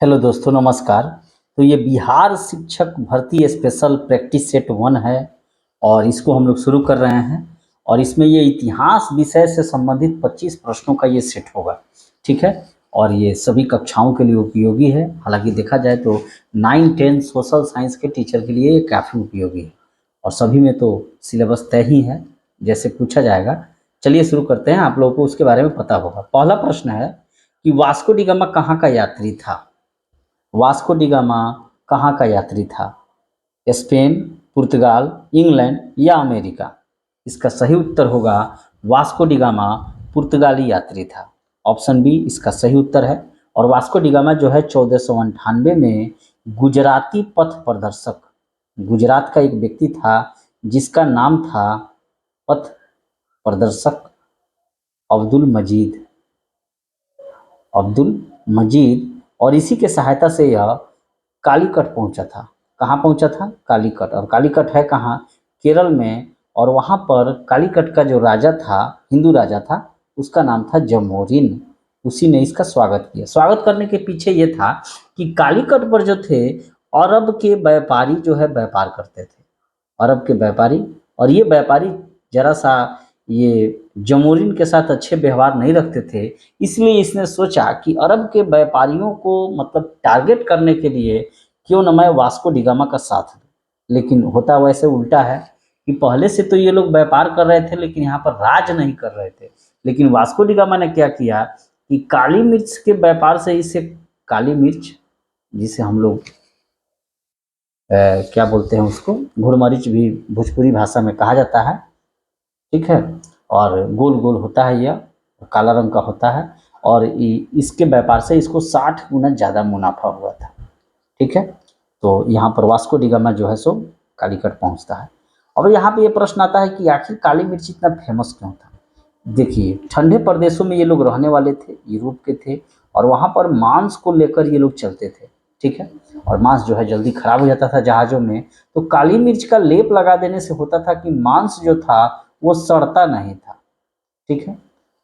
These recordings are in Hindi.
हेलो दोस्तों, नमस्कार। तो ये बिहार शिक्षक भर्ती स्पेशल प्रैक्टिस सेट 1 है और इसको हम लोग शुरू कर रहे हैं। और इसमें ये इतिहास विषय से संबंधित 25 प्रश्नों का ये सेट होगा। ठीक है। और ये सभी कक्षाओं के लिए उपयोगी है। हालांकि देखा जाए तो 9, 10 सोशल साइंस के टीचर के लिए ये काफ़ी उपयोगी है और सभी में तो सिलेबस तय ही है जैसे पूछा जाएगा। चलिए शुरू करते हैं। आप लोगों को उसके बारे में पता होगा। पहला प्रश्न है कि वास्को डी गामा कहाँ का यात्री था। वास्को डी गामा कहाँ का यात्री था? स्पेन, पुर्तगाल, इंग्लैंड या अमेरिका? इसका सही उत्तर होगा वास्को डी गामा पुर्तगाली यात्री था। ऑप्शन बी इसका सही उत्तर है। और वास्को डी गामा जो है 1498 में गुजराती पथ प्रदर्शक, गुजरात का एक व्यक्ति था जिसका नाम था पथ प्रदर्शक अब्दुल मजीद, अब्दुल मजीद। और इसी के सहायता से यह कालीकट पहुंचा था। कहाँ पहुंचा था? कालीकट। और कालीकट है कहाँ? केरल में। और वहाँ पर कालीकट का जो राजा था, हिंदू राजा था, उसका नाम था जमोरिन। उसी ने इसका स्वागत किया। स्वागत करने के पीछे ये था कि कालीकट पर जो थे अरब के व्यापारी जो है व्यापार करते थे, अरब के व्यापारी। और ये व्यापारी जरा सा ये जमोरिन के साथ अच्छे व्यवहार नहीं रखते थे। इसलिए इसने सोचा कि अरब के व्यापारियों को मतलब टारगेट करने के लिए क्यों न मैं वास्को डी गामा का साथ दूं। लेकिन होता वैसे उल्टा है कि पहले से तो ये लोग व्यापार कर रहे थे लेकिन यहाँ पर राज नहीं कर रहे थे। लेकिन वास्को डी गामा ने क्या किया कि काली मिर्च के व्यापार से इसे, काली मिर्च जिसे हम लोग क्या बोलते हैं उसको, घुड़मरीच भी भोजपुरी भाषा में कहा जाता है। ठीक है। और गोल गोल होता है यह, काला रंग का होता है। और इसके व्यापार से इसको 60 गुना ज़्यादा मुनाफा हुआ था। ठीक है। तो यहाँ पर वास्को डी गामा जो है सो कालीकट पहुँचता है। अब यहाँ पे ये प्रश्न आता है कि आखिर काली मिर्च इतना फेमस क्यों था। देखिए, ठंडे प्रदेशों में ये लोग रहने वाले थे, यूरोप के थे। और वहाँ पर मांस को लेकर ये लोग चलते थे। ठीक है। और मांस जो है जल्दी खराब हो जाता था जहाज़ों में, तो काली मिर्च का लेप लगा देने से होता था कि मांस जो था वो सड़ता नहीं था। ठीक है।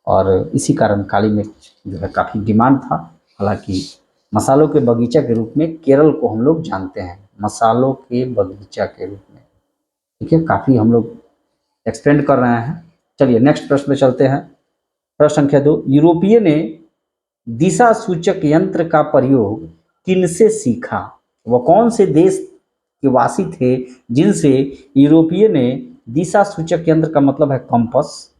और इसी कारण काली मिर्च जो है काफ़ी डिमांड था। हालांकि मसालों के बगीचा के रूप में केरल को हम लोग जानते हैं, मसालों के बगीचा के रूप में। ठीक है। काफ़ी हम लोग एक्सटेंड कर रहे हैं। चलिए नेक्स्ट प्रश्न पे चलते हैं। प्रश्न संख्या 2, यूरोपीय ने दिशा सूचक यंत्र का प्रयोग किनसे सीखा? वह कौन से देश के वासी थे जिनसे यूरोपीय ने दिशा सूचक यंत्र का मतलब है कंपास,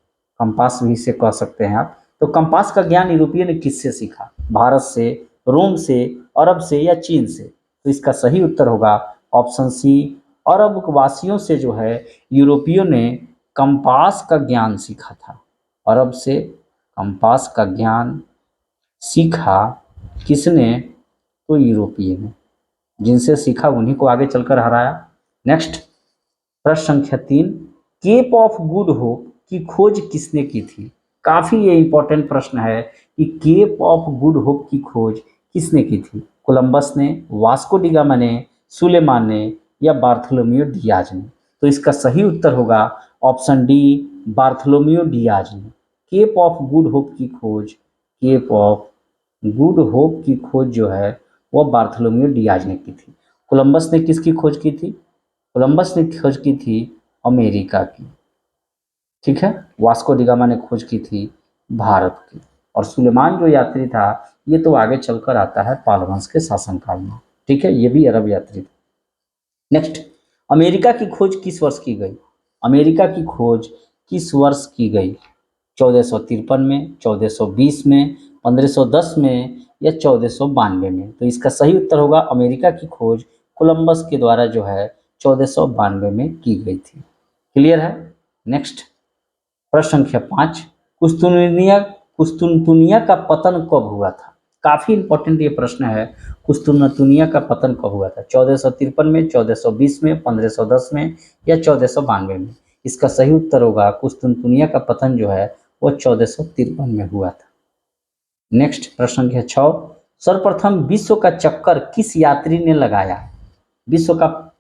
कंपास भी इसे कह सकते हैं आप। तो कंपास का ज्ञान यूरोपीय ने किससे सीखा? भारत से, रोम से, अरब से या चीन से? तो इसका सही उत्तर होगा ऑप्शन सी, अरब वासियों से जो है यूरोपियों ने कंपास का ज्ञान सीखा था। अरब से कंपास का ज्ञान सीखा किसने? तो यूरोपीय ने। जिनसे सीखा उन्हीं को आगे चलकर हराया। नेक्स्ट प्रश्न संख्या 3, केप ऑफ गुड होप की खोज किसने की थी? काफी ये इंपॉर्टेंट प्रश्न है कि केप ऑफ गुड होप की खोज किसने की थी? कोलंबस ने, वास्को डी गामा ने, सुलेमान ने या बार्थोलोम्यू डियाज ने? तो इसका सही उत्तर होगा ऑप्शन डी, बार्थोलोम्यू डियाज ने। केप ऑफ गुड होप की खोज, केप ऑफ गुड होप की खोज जो है वह बार्थोलोम्यू डियाज ने की थी। कोलंबस ने किसकी खोज की थी? कोलंबस ने खोज की थी अमेरिका की। ठीक है। वास्को डी गामा ने खोज की थी भारत की। और सुलेमान जो यात्री था ये तो आगे चलकर आता है पाल वंश के शासनकाल में। ठीक है। ये भी अरब यात्री था। नेक्स्ट, अमेरिका की खोज किस वर्ष की गई? अमेरिका की खोज किस वर्ष की गई? 1453 में, 1420 में, 1510 में या 1492 में? तो इसका सही उत्तर होगा अमेरिका की खोज कोलंबस के द्वारा जो है 1492 में की गई थी। क्लियर है। नेक्स्ट प्रश्न संख्या 5, कुस्तुनतुनिया कुस्तुनतुनिया का पतन कब हुआ था? काफी इंपॉर्टेंट ये प्रश्न है। कुस्तुनतुनिया का पतन कब हुआ था? 1453 में, 1420 में, 1510 में या 1492 में? इसका सही उत्तर होगा कुस्तुनतुनिया का पतन जो है वो 1453 में हुआ था। नेक्स्ट प्रश्न संख्या 6, सर्वप्रथम विश्व का चक्कर किस यात्री ने लगाया? विश्व का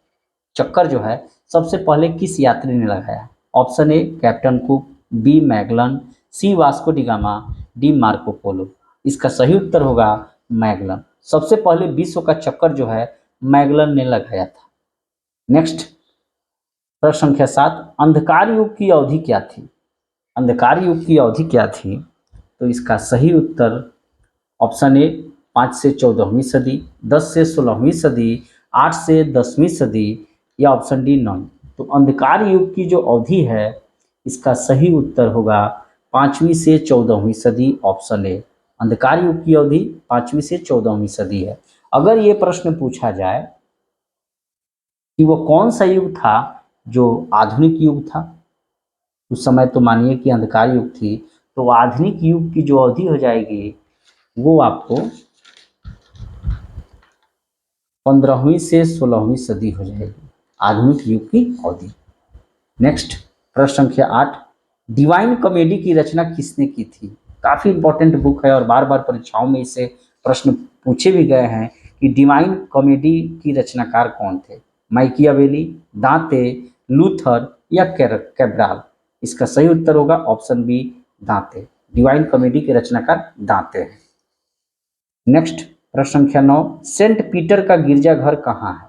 चक्कर जो है सबसे पहले किस यात्री ने लगाया? Option A captain Cook, B Magellan, C Vasco da Gama, D Marco Polo? इसका सही उत्तर होगा मैगलन। सबसे पहले विश्व का चक्कर जो है मैगलन ने लगाया था। नेक्स्ट प्रश्न संख्या 7, अंधकार युग की अवधि क्या थी? अंधकार युग की अवधि क्या थी? तो इसका सही उत्तर ऑप्शन ए 5 से 14वीं सदी, 10 से 16वीं सदी, 8 से 10वीं सदी, या ऑप्शन डी 9। तो अंधकार युग की जो अवधि है इसका सही उत्तर होगा 5वीं से 14वीं सदी, ऑप्शन ए। अंधकार युग की अवधि 5वीं से 14वीं सदी है। अगर ये प्रश्न पूछा जाए कि वो कौन सा युग था जो आधुनिक युग था, उस समय तो मानिए कि अंधकार युग थी, तो आधुनिक युग की जो अवधि हो जाएगी वो आपको 15वीं से 16वीं सदी हो जाएगी, आधुनिक युग की अवधि। नेक्स्ट प्रश्न संख्या 8, डिवाइन कॉमेडी की रचना किसने की थी? काफ़ी इंपॉर्टेंट बुक है और बार बार परीक्षाओं में इसे प्रश्न पूछे भी गए हैं कि डिवाइन कॉमेडी की रचनाकार कौन थे? माइकियावेली, दांते, लूथर या कैब्राल? इसका सही उत्तर होगा ऑप्शन बी दांते। डिवाइन कॉमेडी के रचनाकार दांते हैं। नेक्स्ट प्रश्न संख्या 9, सेंट पीटर का गिरजाघर कहाँ है?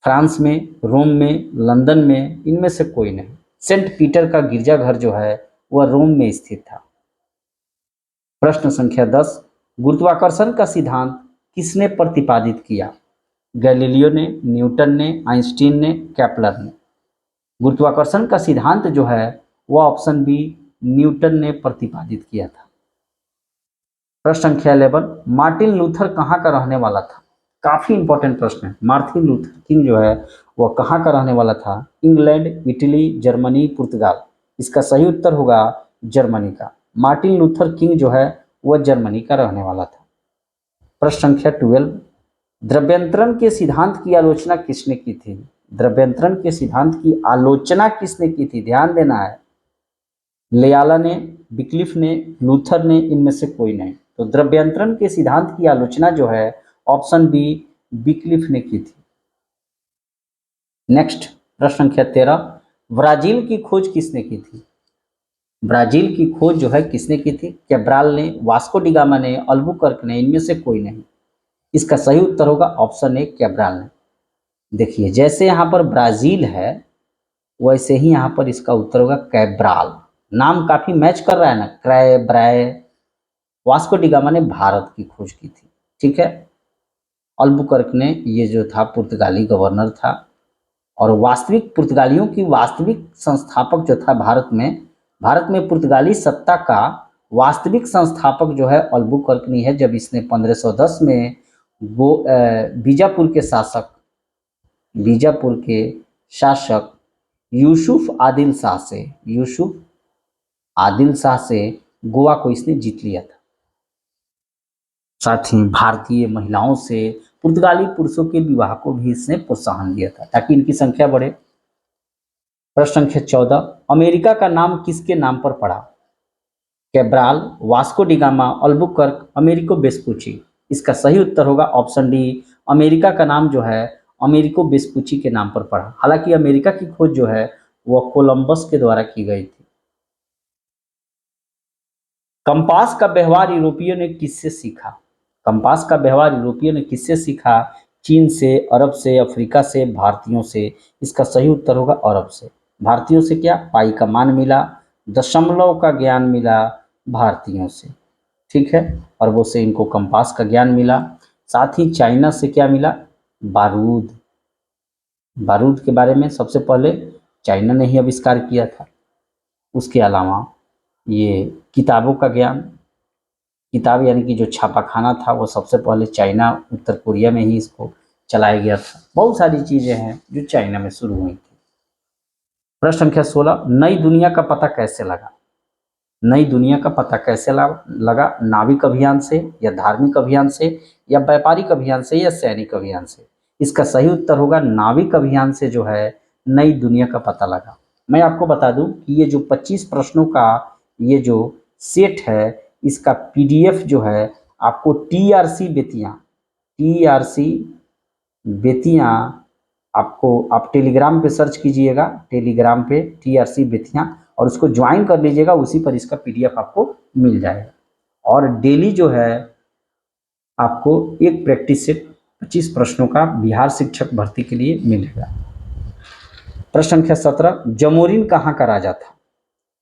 फ्रांस में, रोम में, लंदन में, इनमें से कोई नहीं। सेंट पीटर का गिरजाघर जो है वह रोम में स्थित था। प्रश्न संख्या 10, गुरुत्वाकर्षण का सिद्धांत किसने प्रतिपादित किया? गैलीलियो ने, न्यूटन ने, आइंस्टीन ने, केपलर ने? गुरुत्वाकर्षण का सिद्धांत जो है वह ऑप्शन बी न्यूटन ने प्रतिपादित किया था। प्रश्न संख्या 11, मार्टिन लूथर कहाँ का रहने वाला था? काफ़ी इंपॉर्टेंट प्रश्न है। मार्टिन लूथर किंग जो है वह कहाँ का रहने वाला था? इंग्लैंड, इटली, जर्मनी, पुर्तगाल? इसका सही उत्तर होगा जर्मनी का। मार्टिन लूथर किंग जो है वह जर्मनी का रहने वाला था। प्रश्न संख्या 12, द्रव्यंतरण के सिद्धांत की आलोचना किसने की थी? द्रव्यंतरण के सिद्धांत की आलोचना किसने की थी? ध्यान देना है। लेयाला ने, विक्लिफ ने, लूथर ने, इनमें से कोई नहीं। तो द्रव्यंतरण के सिद्धांत की आलोचना जो है ऑप्शन बी विक्लिफ ने की थी। नेक्स्ट प्रश्न संख्या 13, ब्राजील की खोज किसने की थी? ब्राजील की खोज जो है किसने की थी? कैब्राल ने, वास्को डी गामा ने, अल्बुकर्क ने, इनमें से कोई नहीं। इसका सही उत्तर होगा ऑप्शन ए कैब्राल ने। देखिए जैसे यहाँ पर ब्राजील है वैसे ही यहाँ पर इसका उत्तर होगा कैब्राल। नाम काफी मैच कर रहा है ना, क्रय ब्राय। वास्को डी गामा ने भारत की खोज की थी, ठीक है। अल्बुकर्क ने, ये जो था पुर्तगाली गवर्नर था, और वास्तविक पुर्तगालियों की वास्तविक संस्थापक जो था भारत में पुर्तगाली सत्ता का वास्तविक संस्थापक जो है अल्बुकर्क नहीं है। जब इसने 1510 में वो बीजापुर के शासक यूसुफ आदिल शाह से गोवा को इसने जीत लिया था। साथ ही भारतीय महिलाओं से पुर्तगाली पुरुषों के विवाह को भी इसने प्रोत्साहन दिया था ताकि इनकी संख्या बढ़े। प्रश्न संख्या 14, अमेरिका का नाम किसके नाम पर पड़ा? Cabral, Vasco da Gama, Albuquerque, Amerigo Vespucci? इसका सही उत्तर होगा ऑप्शन डी, अमेरिका का नाम जो है अमेरिको वेस्पुची के नाम पर पड़ा। हालांकि अमेरिका की खोज जो है वह कोलंबस के द्वारा की गई थी। कंपास का व्यवहार यूरोपियों ने किससे सीखा? कंपास का व्यवहार यूरोपियों ने किससे सीखा? चीन से, अरब से, अफ्रीका से, भारतीयों से? इसका सही उत्तर होगा अरब से। भारतीयों से क्या? पाई का मान मिला, दशमलव का ज्ञान मिला भारतीयों से, ठीक है। अरबों से इनको कंपास का ज्ञान मिला। साथ ही चाइना से क्या मिला? बारूद। बारूद के बारे में सबसे पहले चाइना ने ही आविष्कार किया था। उसके अलावा ये किताबों का ज्ञान, किताब यानी कि जो छापाखाना था वो सबसे पहले चाइना, उत्तर कोरिया में ही इसको चलाया गया था। बहुत सारी चीज़ें हैं जो चाइना में शुरू हुई थी। प्रश्न संख्या 16, नई दुनिया का पता कैसे लगा? नई दुनिया का पता कैसे लगा? नाविक अभियान से, या धार्मिक अभियान से, या व्यापारिक अभियान से, या सैनिक अभियान से? इसका सही उत्तर होगा नाविक अभियान से जो है नई दुनिया का पता लगा। मैं आपको बता दूं कि ये जो 25 प्रश्नों का ये जो सेट है इसका पीडीएफ जो है आपको टीआरसी बेतियां आपको, आप टेलीग्राम पे सर्च कीजिएगा, टेलीग्राम पे टीआरसी बेतियां, और उसको ज्वाइन कर लीजिएगा। उसी पर इसका पीडीएफ आपको मिल जाएगा। और डेली जो है आपको एक प्रैक्टिस सेट 25 प्रश्नों का बिहार शिक्षक भर्ती के लिए मिलेगा। प्रश्न संख्या 17, जमोरिन कहाँ का राजा था?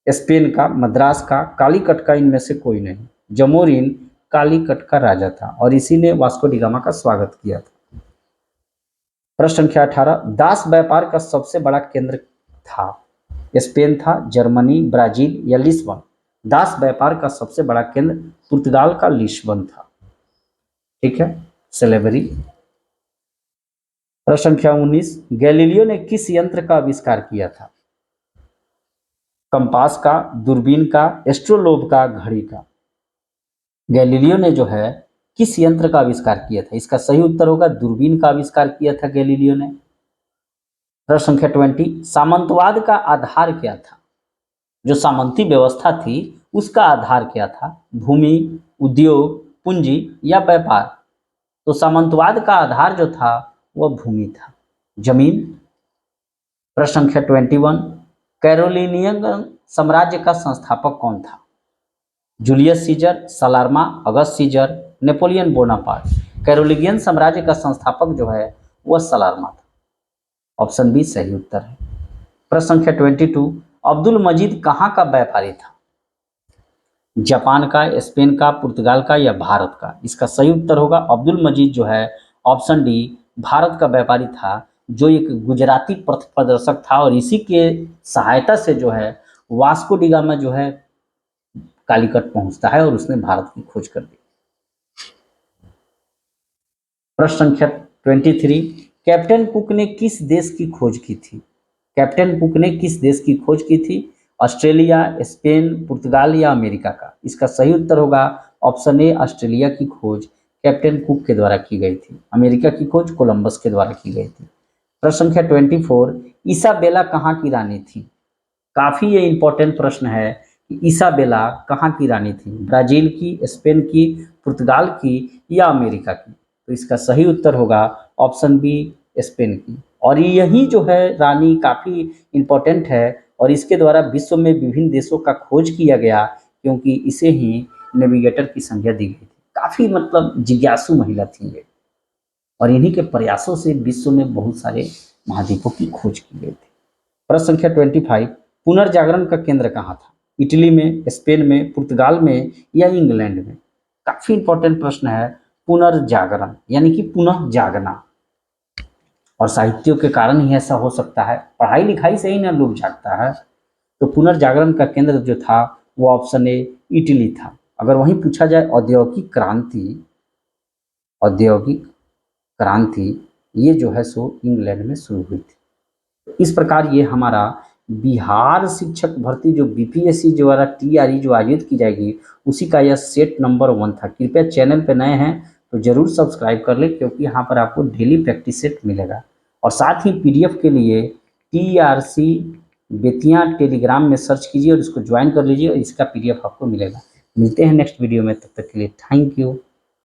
स्पेन का, मद्रास का, कालीकट का, इनमें से कोई नहीं। जमोरिन कालीकट का राजा था और इसी ने वास्को डी गामा का स्वागत किया था। प्रश्न संख्या 18, दास व्यापार का सबसे बड़ा केंद्र था? स्पेन था, जर्मनी, ब्राजील या लिस्बन? दास व्यापार का सबसे बड़ा केंद्र पुर्तगाल का लिस्बन था। ठीक है, सेलेबरी। प्रश्न संख्या 19, गैलीलियो ने किस यंत्र का आविष्कार किया था? कंपास का, दूरबीन का, एस्ट्रोलोब का, घड़ी का? गैलीलियो ने जो है किस यंत्र का आविष्कार किया था? इसका सही उत्तर होगा दूरबीन का आविष्कार किया था गैलीलियो ने। प्रश्न संख्या 20, सामंतवाद का आधार क्या था? जो सामंती व्यवस्था थी उसका आधार क्या था? भूमि, उद्योग, पूंजी या व्यापार? तो सामंतवाद का आधार जो था वह भूमि था, जमीन। प्रश्न संख्या 21, कैरोलिनियन साम्राज्य का संस्थापक कौन था? जूलियस सीजर, सलार्मा, अगस्त सीजर, नेपोलियन बोनापार्ट? कैरोलिनियन साम्राज्य का संस्थापक जो है वह सलार्मा था। ऑप्शन बी सही उत्तर है। प्रश्न संख्या 22, अब्दुल मजीद कहाँ का व्यापारी था? जापान का, स्पेन का, पुर्तगाल का या भारत का? इसका सही उत्तर होगा अब्दुल मजीद जो है ऑप्शन डी भारत का व्यापारी था, जो एक गुजराती पथ प्रदर्शक था और इसी के सहायता से जो है वास्को डी गामा जो है कालीकट पहुंचता है और उसने भारत की खोज कर दी। प्रश्न संख्या 23, कैप्टन कुक ने किस देश की खोज की थी? कैप्टन कुक ने किस देश की खोज की थी? ऑस्ट्रेलिया, स्पेन, पुर्तगाल या अमेरिका का? इसका सही उत्तर होगा ऑप्शन ए ऑस्ट्रेलिया की खोज कैप्टन कुक के द्वारा की गई थी। अमेरिका की खोज कोलंबस के द्वारा की गई थी। प्रश्न संख्या 24, इसाबेला कहाँ की रानी थी? काफी ये इंपॉर्टेंट प्रश्न है कि इसाबेला कहाँ की रानी थी? ब्राजील की, स्पेन की, पुर्तगाल की या अमेरिका की? तो इसका सही उत्तर होगा ऑप्शन बी स्पेन की। और यही जो है रानी काफ़ी इम्पोर्टेंट है और इसके द्वारा विश्व में विभिन्न देशों का खोज किया गया, क्योंकि इसे ही नेविगेटर की संज्ञा दी गई थी। काफ़ी मतलब जिज्ञासु महिला थी ये और इन्हीं के प्रयासों से विश्व में बहुत सारे महाद्वीपों की खोज की गई थी। प्रश्न संख्या 25, पुनर्जागरण का केंद्र कहाँ था? इटली में, स्पेन में, पुर्तगाल में या इंग्लैंड में? काफ़ी इंपॉर्टेंट प्रश्न है पुनर्जागरण यानी कि पुनः जागना, और साहित्यों के कारण ही ऐसा हो सकता है, पढ़ाई लिखाई से ही ना लोग जागता है। तो पुनर्जागरण का केंद्र जो था वो ऑप्शन ए इटली था। अगर वहीं पूछा जाए औद्योगिक क्रांति ये जो है सो इंग्लैंड में शुरू हुई थी। तो इस प्रकार ये हमारा बिहार शिक्षक भर्ती जो बीपीएससी द्वारा टीआरई जो आयोजित की जाएगी उसी का यह सेट नंबर 1 था। कृपया चैनल पर नए हैं तो जरूर सब्सक्राइब कर लें, क्योंकि यहाँ पर आपको डेली प्रैक्टिस सेट मिलेगा। और साथ ही पीडीएफ के लिए टीआरसी बेतिया टेलीग्राम में सर्च कीजिए और इसको ज्वाइन कर लीजिए और इसका पीडीएफ आपको मिलेगा। मिलते हैं नेक्स्ट वीडियो में, तब तक के लिए थैंक यू।